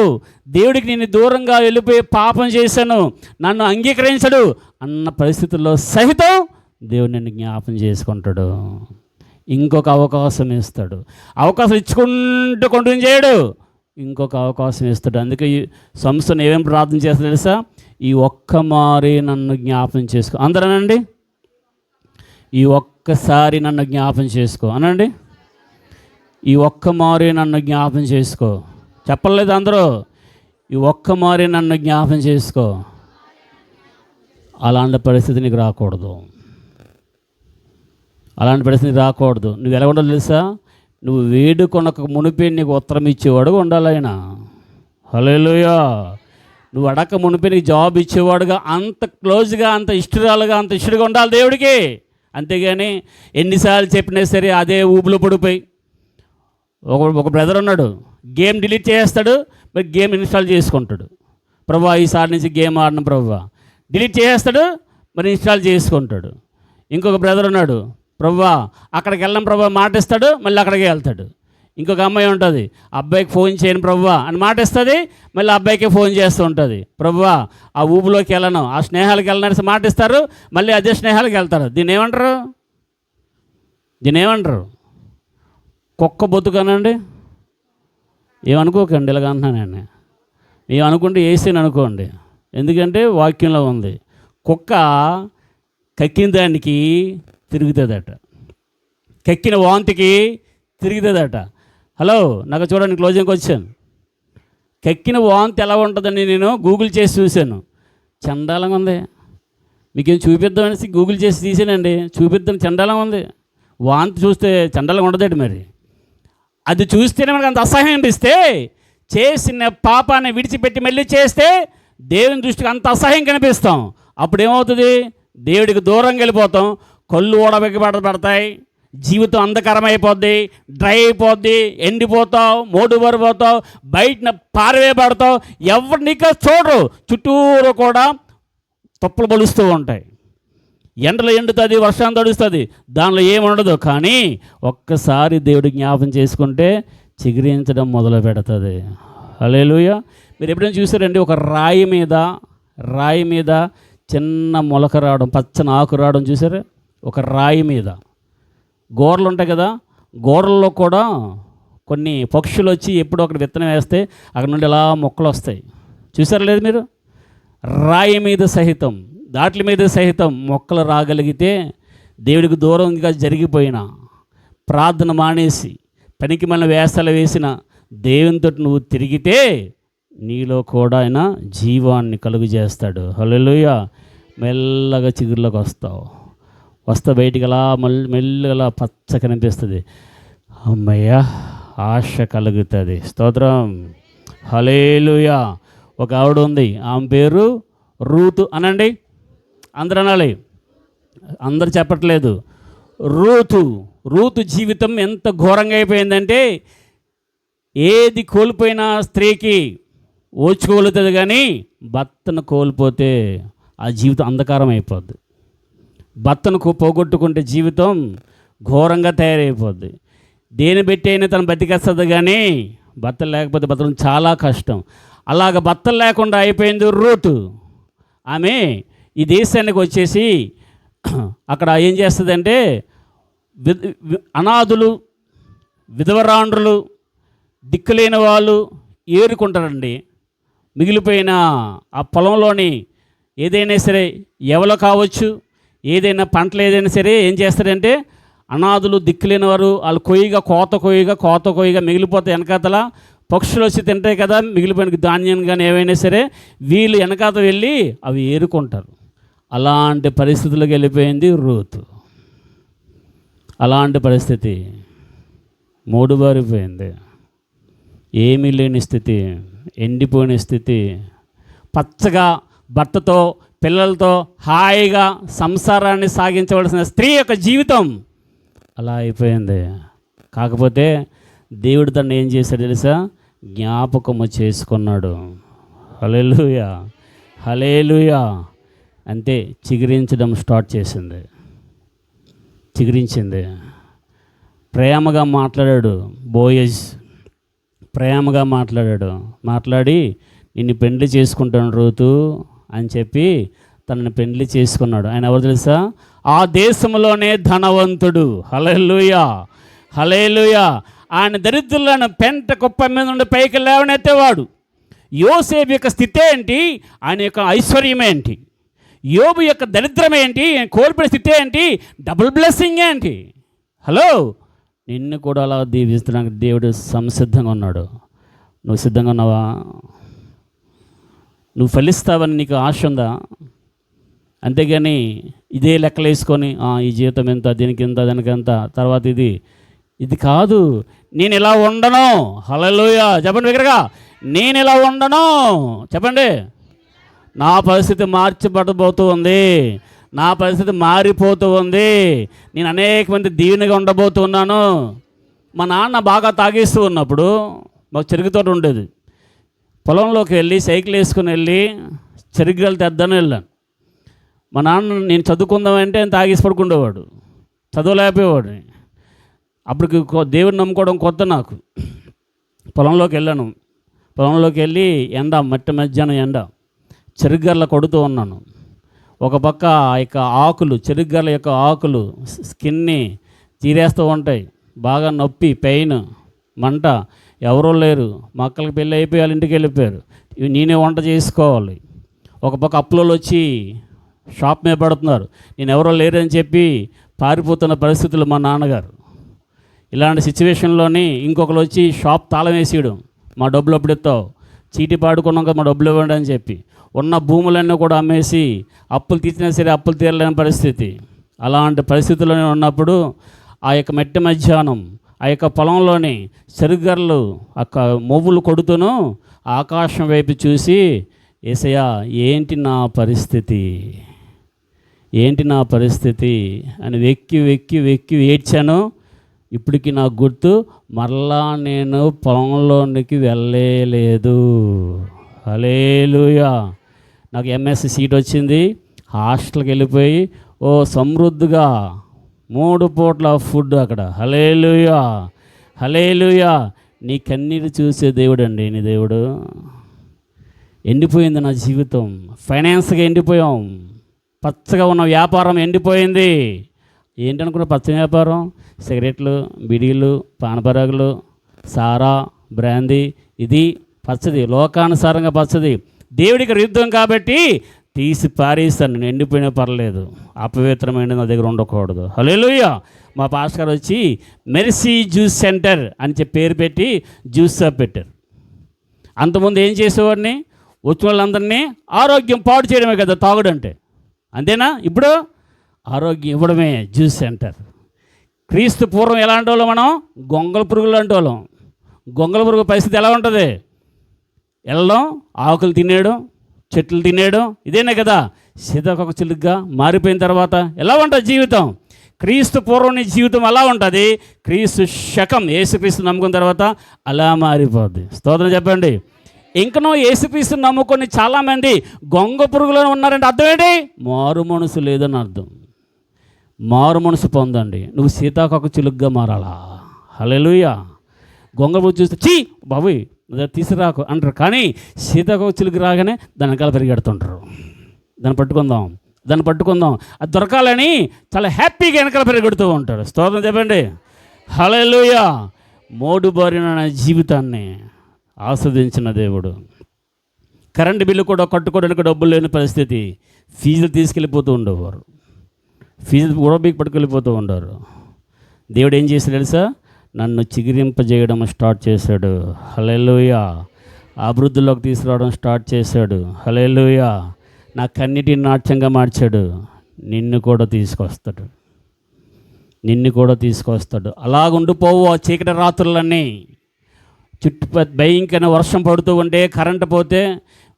Speaker 1: దేవుడికి నేను దూరంగా వెళ్ళిపోయి పాపం చేశాను, నన్ను అంగీకరించడు అన్న పరిస్థితుల్లో సహితం దేవుడు నిన్ను జ్ఞాపం చేసుకుంటాడు. ఇంకొక అవకాశం ఇస్తాడు. అవకాశం ఇచ్చుకుంటూ కంటిన్యూ చేయడు, ఇంకొక అవకాశం ఇస్తాడు. అందుకే ఈ సంస్థను ఏమేమి ప్రార్థన చేస్తా తెలుసా? ఈ ఒక్క మారి నన్ను జ్ఞాపం చేసుకో. అందరనండి, ఈ ఒక్కసారి నన్ను జ్ఞాపం చేసుకో అనండి. ఈ ఒక్క మారి నన్ను జ్ఞాపం చేసుకో. చెప్పలేదు అందరూ? ఈ ఒక్క మారి నన్ను జ్ఞాపం చేసుకో. అలాంటి పరిస్థితి నీకు రాకూడదు. అలాంటి పరిస్థితి రాకూడదు. నువ్వు ఎలా ఉండాలి తెలుసా? నువ్వు వేడుకొనక మునిపే నీకు ఉత్తరం ఇచ్చేవాడుగా ఉండాలి ఆయన. హల్లెలూయా. నువ్వు అడక్క మునిపే నీకు జవాబు ఇచ్చేవాడుగా, అంత క్లోజ్గా, అంత ఇష్టరాలుగా, అంత ఇష్టగా ఉండాలి దేవుడికి. అంతేగాని ఎన్నిసార్లు చెప్పినా సరే అదే ఊపులో పడిపోయి. ఒక బ్రదర్ ఉన్నాడు, గేమ్ డిలీట్ చేస్తాడు, మరి గేమ్ ఇన్స్టాల్ చేసుకుంటాడు. ప్రభువా ఈసారి నుంచి గేమ్ ఆడను ప్రభువా, డిలీట్ చేసేస్తాడు, మరి ఇన్స్టాల్ చేసుకుంటాడు. ఇంకొక బ్రదర్ ఉన్నాడు, ప్రభువా అక్కడికి వెళ్ళం ప్రభువా మాట ఇస్తాడు, మళ్ళీ అక్కడికి వెళ్తాడు. ఇంకొక అమ్మాయి ఉంటుంది, అబ్బాయికి ఫోన్ చేయను ప్రభువా అని మాట ఇస్తుంది, మళ్ళీ అబ్బాయికి ఫోన్ చేస్తూ ఉంటుంది. ప్రభువా ఆ ఊపులోకి వెళ్ళను, ఆ స్నేహాలకు వెళ్ళనని మాట ఇస్తారు, మళ్ళీ అదే స్నేహాలకు వెళ్తారు. దీన్ని ఏమంటారు? కుక్క బతుకనండి. ఏమనుకోకండి, ఇలాగ అంటున్నానండి. మేము అనుకుంటే వేసేని అనుకోండి, ఎందుకంటే వాక్యంలో ఉంది, కుక్క కక్కిన దానికి తిరుగుతుందట, కక్కిన వాంతికి తిరుగుతుందట. హలో, నాకు చూడండి, క్లోజింగ్కి వచ్చాను. కక్కిన వాంతి ఎలా ఉంటుందని నేను గూగుల్ చేసి చూశాను. చండాలంగా ఉంది. మీకేం చూపిద్దామనేసి గూగుల్ చేసి తీసానండి, చూపిద్దాం, చండాలంగా ఉంది. వాంతి చూస్తే చండాలంగా ఉండదండి. మరి అది చూస్తేనే మనకు అంత అసహ్యం అనిపిస్తే, చేసిన పాపాన్ని విడిచిపెట్టి మళ్ళీ చేస్తే దేవుని దృష్టికి అంత అసహ్యం కనిపిస్తాం. అప్పుడు ఏమవుతుంది? దేవుడికి దూరంగా వెళ్ళిపోతాం, కళ్ళు ఊడబెక్కబడతాయి, జీవితం అంధకరమైపోద్ది, డ్రై అయిపోద్ది, ఎండిపోతావు, మోడుబారిపోతావు, బయటన పారవేయబడతావు, ఎవరు నీకు చూడరు, చుట్టూరు కూడా తప్పులు బలుస్తూ ఉంటాయి. ఎండలో ఎండుతుంది, వర్షం తడుస్తుంది, దానిలో ఏముండదు. కానీ ఒక్కసారి దేవుడి జ్ఞాపం చేసుకుంటే చిగురించడం మొదలు పెడుతుంది. హల్లెలూయా. మీరు ఎప్పుడైనా చూసారండి, ఒక రాయి మీద చిన్న మొలక రావడం, పచ్చని ఆకు రావడం చూసారా? ఒక రాయి మీద గోడలు ఉంటాయి కదా, గోడల్లో కూడా కొన్ని పక్షులు వచ్చి ఎప్పుడో ఒకటి విత్తనం వేస్తే అక్కడ నుండి ఎలా మొక్కలు వస్తాయి. చూసారా లేదు మీరు? రాయి మీద సహితం, దాట్ల మీద సహితం మొక్కలు రాగలిగితే, దేవుడికి దూరంగా జరిగిపోయినా, ప్రార్థన మానేసి పనికి మన వేసాలు వేసిన దేవునితో నువ్వు తిరిగితే నీలో కూడా ఆయన జీవాన్ని కలుగు చేస్తాడు. హల్లెలూయా. మెల్లగా చిగురులోకి వస్తే బయటికి అలా మెల్లగా పచ్చ కనిపిస్తుంది. అమ్మయ్య, ఆశ కలుగుతుంది. స్తోత్రం. హల్లెలూయా. ఒక ఆవిడ ఉంది, ఆమె పేరు రూతు. అనండి, అందరూ అనాలి, అందరు చెప్పట్లేదు. రూతు జీవితం ఎంత ఘోరంగా అయిపోయిందంటే, ఏది కోల్పోయినా స్త్రీకి ఓచుకోగలుగుతుంది, కానీ భర్తను కోల్పోతే ఆ జీవితం అంధకారం అయిపోద్ది. భర్తను పోగొట్టుకుంటే జీవితం ఘోరంగా తయారైపోద్ది. దేని పెట్టి అయినా తను బతికేస్తుంది, కానీ భర్త లేకపోతే బతకడం చాలా కష్టం. అలాగ భర్త లేకుండా అయిపోయింది రూతు. ఆమె ఈ దేశానికి వచ్చేసి అక్కడ ఏం చేస్తుందంటే, అనాథులు, విధవరాండ్రులు, దిక్కులేని వాళ్ళు ఏరుకుంటారండి. మిగిలిపోయిన ఆ పొలంలోని ఏదైనా సరే, ఎవరు కావచ్చు, ఏదైనా పంటలు ఏదైనా సరే ఏం చేస్తారంటే, అనాథులు, దిక్కులేని వారు వాళ్ళు కోత కొయ్యగా మిగిలిపోతే వెనకాతల పక్షులు వచ్చి తింటాయి కదా, మిగిలిపోయిన ధాన్యం కానీ ఏవైనా సరే, వీళ్ళు వెనకాత వెళ్ళి అవి ఏరుకుంటారు. అలాంటి పరిస్థితులకు వెళ్ళిపోయింది రూతు. అలాంటి పరిస్థితి, మూడుబారిపోయింది, ఏమీ లేని స్థితి, ఎండిపోయిన స్థితి, పచ్చగా భర్తతో పిల్లలతో హాయిగా సంసారాన్ని సాగించవలసిన స్త్రీ యొక్క జీవితం అలా అయిపోయింది. కాకపోతే దేవుడు తను ఏం చేశాడు తెలుసా? జ్ఞాపకము చేసుకున్నాడు. హల్లెలూయా, హల్లెలూయా. అంతే, చిగురించడం స్టార్ట్ చేసింది, చిగురించింది. ప్రేమగా మాట్లాడాడు బోయజ్, ప్రేమగా మాట్లాడి నిన్ను పెండ్లి చేసుకుంటాను రూతు అని చెప్పి తనని పెండ్లి చేసుకున్నాడు. ఆయన ఎవరు తెలుసా? ఆ దేశంలోనే ధనవంతుడు. హల్లెలూయా, హల్లెలూయా. ఆయన దరిద్రులను పెంట కుప్ప మీద నుండి పైకి లేవనెత్తేవాడు. యోసేపు యొక్క స్థితి ఏంటి, ఆయన యొక్క ఐశ్వర్యం ఏంటి, యోబు యొక్క దరిద్రం ఏంటి, కోల్పోయిన స్థితి ఏంటి, డబుల్ బ్లెస్సింగ్ ఏంటి. హలో, నిన్ను కూడా అలా దీవిస్తున్నానికి దేవుడు సంసిద్ధంగా ఉన్నాడు. నువ్వు సిద్ధంగా ఉన్నావా? నువ్వు ఫలిస్తావని నీకు ఆశ ఉందా? అంతేగాని ఇదే లెక్కలు వేసుకొని ఈ జీవితం ఎంత, దీనికి ఎంత, దానికి ఎంత, తర్వాత ఇది కాదు. నేను ఇలా ఉండను. హల్లెలూయా చెప్పండి దగ్గరగా, నేను ఇలా ఉండను చెప్పండి. నా పరిస్థితి మార్చబడబోతూ ఉంది, నా పరిస్థితి మారిపోతూ ఉంది. నేను అనేక మంది దీవెనగా ఉండబోతున్నాను. మా నాన్న బాగా తాగేస్తూ ఉన్నప్పుడు మాకు చెరుకు తోట ఉండేది. పొలంలోకి వెళ్ళి సైకిల్ వేసుకుని వెళ్ళి చెరుకుగలు తెద్దని వెళ్ళాను. మా నాన్న నేను చదువుకుందామంటే ఆయన తాగేసి పడుకుండేవాడు, చదవలేకపోయేవాడు. అప్పటికి దేవుడిని నమ్ముకోవడం కొత్త నాకు. పొలంలోకి వెళ్ళాను. పొలంలోకి వెళ్ళి ఎండ, మట్టి మధ్యాహ్నం ఎండ, చెరుకుగర్ల కొడుతూ ఉన్నాను. ఒక పక్క ఆ యొక్క ఆకులు, చెరుకుగర్ల యొక్క ఆకులు స్కిన్ని తీరేస్తూ ఉంటాయి. బాగా నొప్పి, పెయిన్, మంట. ఎవరూ లేరు, మా అక్కలకి పెళ్ళి అయిపోయి వాళ్ళ ఇంటికి వెళ్ళిపోయారు. నేనే వంట చేసుకోవాలి. ఒక పక్క అప్పులలో వచ్చి షాప్ మీద పడుతున్నారు. నేను ఎవరో లేరని చెప్పి పారిపోతున్న పరిస్థితులు మా నాన్నగారు. ఇలాంటి సిచ్యువేషన్లోని ఇంకొకరు వచ్చి షాప్ తాళం వేసేయడం, మా డబ్బులు అప్పుడు ఎత్తావు, చీటీ పాడుకున్నాక మా డబ్బులు ఇవ్వండి అని చెప్పి ఉన్న భూములన్నీ కూడా అమ్మేసి అప్పులు తీసినా సరే అప్పులు తీరలేని పరిస్థితి. అలాంటి పరిస్థితుల్లోనే ఉన్నప్పుడు ఆ యొక్క మెట్టి మధ్యాహ్నం ఆ యొక్క పొలంలోని చెరుకుగర్రలు మొవ్వులు కొడుతూను ఆకాశం వైపు చూసి, యేసయ్యా ఏంటి నా పరిస్థితి, ఏంటి నా పరిస్థితి అని వెక్కి వెక్కి వెక్కి ఏడ్చాను. ఇప్పటికి నాకు గుర్తు, మరలా నేను పొలంలోనికి వెళ్ళలేదు. హల్లెలూయా. నాకు ఎంఎస్సి సీట్ వచ్చింది. హాస్టల్కి వెళ్ళిపోయి సమృద్ధిగా 3 పూట్ల ఫుడ్ అక్కడ. హల్లెలూయా, హల్లెలూయా. నీ కన్నీరు చూసే దేవుడు అండి నీ దేవుడు. ఎండిపోయింది నా జీవితం, ఫైనాన్స్గా ఎండిపోయాం. పచ్చగా ఉన్న వ్యాపారం ఎండిపోయింది. ఏంటనుకున్న పచ్చ వ్యాపారం? సిగరెట్లు, బిడీలు, పానపరాగులు, సారా, బ్రాందీ. ఇది పచ్చది, లోకానుసారంగా పచ్చది. దేవుడికి యుద్ధం కాబట్టి తీసి పారేస్తాను. నేను ఎండిపోయినా పర్లేదు, అపవిత్రమైన నా దగ్గర ఉండకూడదు. హల్లెలూయా. మా పాస్టర్ గారు వచ్చి మెర్సీ జ్యూస్ సెంటర్ అని చెప్పి పేరు పెట్టి జ్యూస్ షాప్ పెట్టారు. అంతకుముందు ఏం చేసేవాడిని, వచ్చిన వాళ్ళందరినీ ఆరోగ్యం పాడు చేయడమే కదా తాగుడంటే, అంతేనా? ఇప్పుడు ఆరోగ్యం ఇవ్వడమే జ్యూస్ సెంటర్. క్రీస్తు పూర్వం ఎలాంటి వాళ్ళం మనం? గొంగళ పురుగులు లాంటి వాళ్ళం. గొంగళ పురుగు పరిస్థితి ఎలా ఉంటుంది? వెళ్ళడం, ఆకులు తినేయడం, చెట్లు తినేయడం, ఇదేనే కదా. సీతాకొక చిలుగ్గా మారిపోయిన తర్వాత ఎలా ఉంటుంది జీవితం? క్రీస్తు పూర్వం నీ జీవితం అలా ఉంటుంది. క్రీస్తు శకం యేసుక్రీస్తు నమ్ముకున్న తర్వాత అలా మారిపోద్ది. స్తోత్రం చెప్పండి. ఇంకనూ యేసుక్రీస్తు నమ్ముకొని చాలామంది గొంగ పురుగులో ఉన్నారంటే అర్థం ఏంటి? మారు మనసు లేదని అర్థం. మారు మనసు పొందండి. నువ్వు సీతాకొక చిలుగ్గా మారాలా. హల్లెలూయా. గొంగ పురుగు చూస్తే చీ బాబోయ్ తీసుకురాకు అంటారు, కానీ సీతాకొక చిలుగు రాగానే దాని వెనకాల పరిగెడుతుంటారు. దాన్ని పట్టుకుందాం, దాన్ని పట్టుకుందాం, అది దొరకాలని చాలా హ్యాపీగా వెనకాల పరిగెడుతూ ఉంటాడు. స్తోత్రం చెప్పండి. హల్లెలూయా. మోడుబారిన నా జీవితాన్ని ఆస్వాదించిన దేవుడు. కరెంటు బిల్లు కూడా కట్టుకోవడానికి డబ్బులు లేని పరిస్థితి. ఫీజులు తీసుకెళ్ళిపోతూ ఉండేవారు, ఫీజులు కూడా మీకు పట్టుకెళ్ళిపోతూ ఉండరు. దేవుడు ఏం చేశాడు తెలుసా? నన్ను చిగిరింపజేయడం స్టార్ట్ చేశాడు. హల్లెలూయా. అభివృద్ధిలోకి తీసుకురావడం స్టార్ట్ చేశాడు. హల్లెలూయా. నా కన్నిటిని నాట్యంగా మార్చాడు. నిన్ను కూడా తీసుకొస్తాడు, నిన్ను కూడా తీసుకొస్తాడు. అలాగుండిపోవు ఆ చీకటి రాత్రులన్నీ. భయంకరమైన వర్షం పడుతూ ఉంటే, కరెంటు పోతే,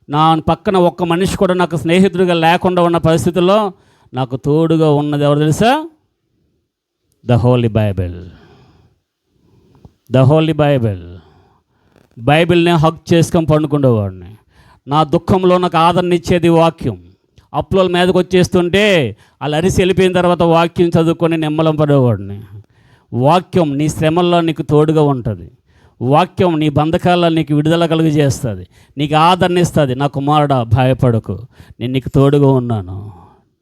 Speaker 1: నా పక్కన ఒక్క మనిషి కూడా నాకు స్నేహితుడిగా లేకుండా ఉన్న పరిస్థితుల్లో నాకు తోడుగా ఉన్నది ఎవరు తెలుసా? The Holi Bible. The Holi Bible. బైబిల్ని హక్ చేసుకొని పండుకునేవాడిని. నా దుఃఖంలో నాకు ఆదరణ ఇచ్చేది వాక్యం. అప్పుల మీదకి వచ్చేస్తుంటే వాళ్ళు అరిసి వెళ్ళిపోయిన తర్వాత వాక్యం చదువుకొని నిమ్మలం పడేవాడిని. వాక్యం నీ శ్రమల్లో నీకు తోడుగా ఉంటుంది. వాక్యం నీ బంధకాల్లో నీకు విడుదల కలుగజేస్తుంది, నీకు ఆదరణ ఇస్తుంది. నా కుమారుడా భయపడకు, నేను నీకు తోడుగా ఉన్నాను.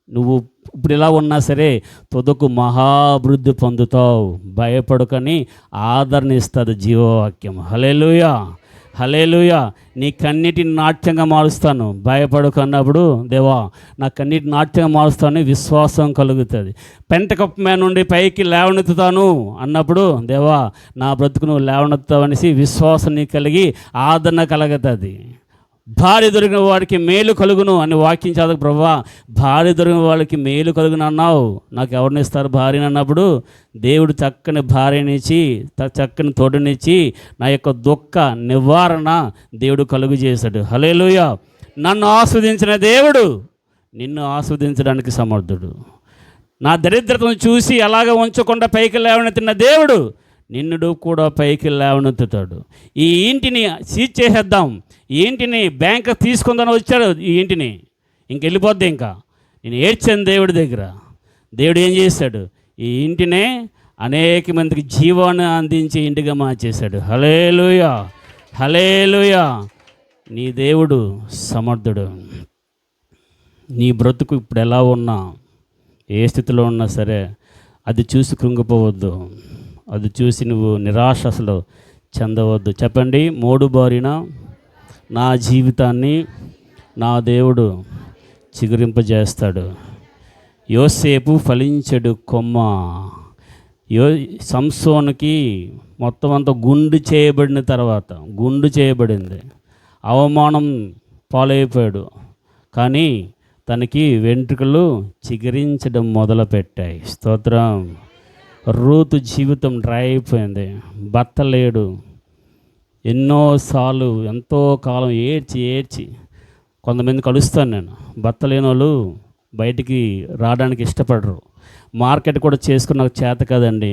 Speaker 1: నువ్వు ఇప్పుడు ఇలా ఉన్నా సరే తుదకు మహాభివృద్ధి పొందుతావు, భయపడుకని ఆదరణ ఇస్తుంది జీవవాక్యం. హల్లెలూయా, హల్లెలూయా. నీ కన్నిటిని నాట్యంగా మారుస్తాను, భయపడుకున్నప్పుడు దేవా నా కన్నిటిని నాట్యంగా మారుస్తాను, విశ్వాసం కలుగుతుంది. పెంటకప్పు మీద నుండి పైకి లేవనెత్తుతాను అన్నప్పుడు దేవా నా బ్రతుకు నువ్వు లేవనెత్తుతావు అనేసి విశ్వాసం నీకు కలిగి ఆదరణ కలుగుతుంది. భార్య దొరికిన వాడికి మేలు కలుగును అని వాక్యం చదవక ప్రభువా, భార్య దొరికిన వాళ్ళకి మేలు కలుగును అన్నావు, నాకు ఎవరిని ఇస్తారు భార్యని అన్నప్పుడు దేవుడు చక్కని భార్యనిచ్చి చక్కని తోడునిచ్చి నా యొక్క దుఃఖ నివారణ దేవుడు కలుగు చేశాడు. హల్లెలూయా. నన్ను ఆస్వాదించిన దేవుడు నిన్ను ఆస్వాదించడానికి సమర్థుడు. నా దరిద్రతను చూసి అలాగ ఉంచకుండా పైకి లేవనెత్తిన దేవుడు నిన్నుడు కూడా పైకి లేవనెత్తుతాడు. ఈ ఇంటిని సీజ్ చేసేద్దాం, ఈ ఇంటిని బ్యాంక్ తీసుకుందని వచ్చాడు, ఈ ఇంటిని ఇంకెళ్ళిపోద్ది. ఇంకా నేను ఏడ్చాను దేవుడి దగ్గర. దేవుడు ఏం చేశాడు? ఈ ఇంటినే అనేక మందికి జీవాన్ని అందించే ఇంటిగా మార్చేశాడు. హల్లెలూయా, హల్లెలూయా. నీ దేవుడు సమర్థుడు. నీ బ్రతుకు ఇప్పుడు ఎలా ఉన్నా, ఏ స్థితిలో ఉన్నా సరే అది చూసి కృంగిపోవద్దు, అది చూసి నువ్వు నిరాశ అసలు చెందవద్దు. చెప్పండి, మోడు బారిన నా జీవితాన్ని నా దేవుడు చిగురింపజేస్తాడు. యోసేపు ఫలించెడు కొమ్మ. సంసోనుకి మొత్తం అంతా గుండు చేయబడింది, అవమానం పాలైపోయాడు. కానీ తనకి వెంట్రుకలు చిగురించడం మొదలుపెట్టాయి. స్తోత్రం. రూతు జీవితం డ్రై అయిపోయింది, భర్త లేడు. ఎన్నోసార్లు ఎంతో కాలం ఏడ్చి కొంతమంది కలుస్తాను నేను, భర్త లేని వాళ్ళు బయటికి రావడానికి ఇష్టపడరు. మార్కెట్ కూడా చేసుకుని నాకు చేత కదండి,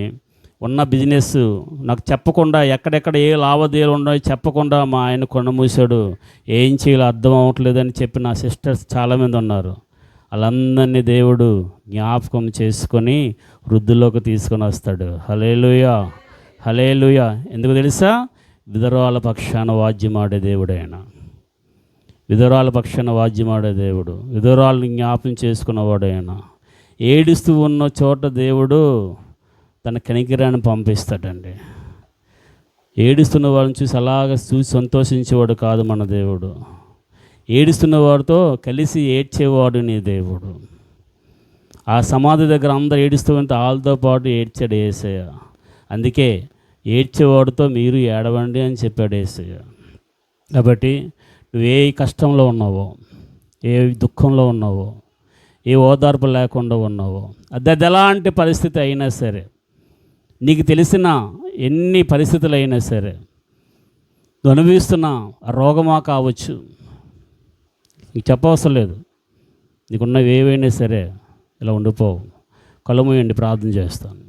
Speaker 1: ఉన్న బిజినెస్ నాకు చెప్పకుండా, ఎక్కడెక్కడ ఏ లావాదేవీలు ఉన్నాయో చెప్పకుండా మా ఆయన కొండ మూసాడు, ఏం చేయాలో అర్థం అవ్వట్లేదని చెప్పి నా సిస్టర్స్ చాలామంది ఉన్నారు. వాళ్ళందరినీ దేవుడు జ్ఞాపకం చేసుకొని వృద్ధుల్లోకి తీసుకొని వస్తాడు. హల్లెలూయా, హల్లెలూయా. ఎందుకు తెలుసా? విధవరాల పక్షాన వాద్యమాడే దేవుడు ఆయన. విధవరాల పక్షాన వాద్యమాడే దేవుడు, విధవరాలను జ్ఞాపకం చేసుకున్నవాడు ఆయన. ఏడుస్తూ ఉన్న చోట దేవుడు తన కనికిరాన్ని పంపిస్తాడండి. ఏడుస్తున్న వాళ్ళని చూసి అలాగ చూసి సంతోషించేవాడు కాదు మన దేవుడు. ఏడుస్తున్న వాడితో కలిసి ఏడ్చేవాడు నీ దేవుడు. ఆ సమాధి దగ్గర అందరూ ఏడుస్తూ ఉంటే వాళ్ళతో పాటు ఏడ్చాడు యేసయ్య. అందుకే ఏడ్చేవాడితో మీరు ఏడవండి అని చెప్పాడు యేసయ్య. కాబట్టి నువ్వు ఏ కష్టంలో ఉన్నావో, ఏ దుఃఖంలో ఉన్నావో, ఏ ఓదార్పు లేకుండా ఉన్నావో, అది ఎలాంటి పరిస్థితి అయినా సరే, నీకు తెలిసిన ఎన్ని పరిస్థితులు అయినా సరే, నువ్వు అనుభవిస్తున్న రోగమా కావచ్చు, నీకు చెప్పవసరం లేదు, నీకున్నవి ఏవైనా సరే ఇలా ఉండిపోవు. కళ్ళు మూయండి, ప్రార్థన చేస్తాను.